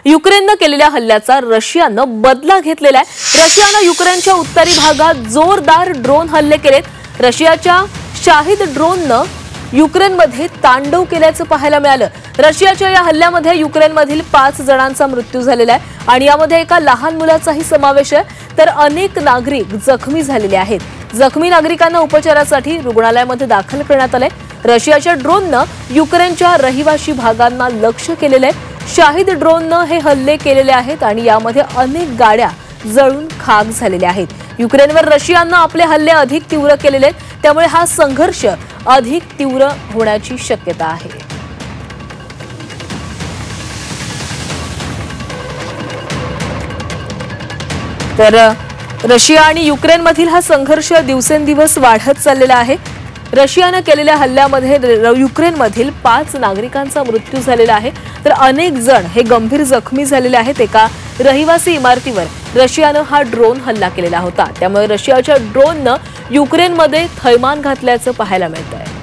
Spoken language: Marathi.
युक्रेननं केलेल्या हल्ल्याचा रशियानं बदला घेतलेला आहे। रशियानं युक्रेनच्या उत्तरी भागात जोरदार ड्रोन हल्ले केलेत। रशियाच्या शाहिद ड्रोननं युक्रेनमध्ये तांडव केल्याचं पाहायला मिळालं। रशियाच्या या हल्ल्यामध्ये युक्रेनमधील 5 जणांचा मृत्यू झालेला आहे आणि यामध्ये एका लहान मुलाचाही समावेश आहे, तर अनेक नागरिक जखमी झालेले आहेत। जखमी नागरिकांना उपचारासाठी रुग्णालयामध्ये दाखल करण्यात आले। रशियाच्या ड्रोननं युक्रेनच्या रहिवासी भागांना लक्ष्य केलेलं आहे। शाहिद ड्रोननं हे हल्ले केलेले आहेत आणि यामध्ये अनेक गाड्या जळून खाक झालेल्या आहेत। युक्रेनवर रशियानं आपले हल्ले अधिक तीव्र केलेले आहेत, त्यामुळे हा संघर्ष अधिक तीव्र होण्याची शक्यता आहे। तर रशिया आणि युक्रेनमधील हा संघर्ष दिवसेंदिवस वाढत चाललेला आहे। रशियानं केलेल्या हल्ल्यामध्ये युक्रेनमधील 5 नागरिकांचा मृत्यू झालेला आहे, तर अनेक जण हे गंभीर जखमी झालेले आहेत। एका रहिवासी इमारतीवर रशियानं हा ड्रोन हल्ला केलेला होता, त्यामुळे रशियाच्या ड्रोननं युक्रेनमध्ये थैमान घातल्याचं पाहायला मिळतंय।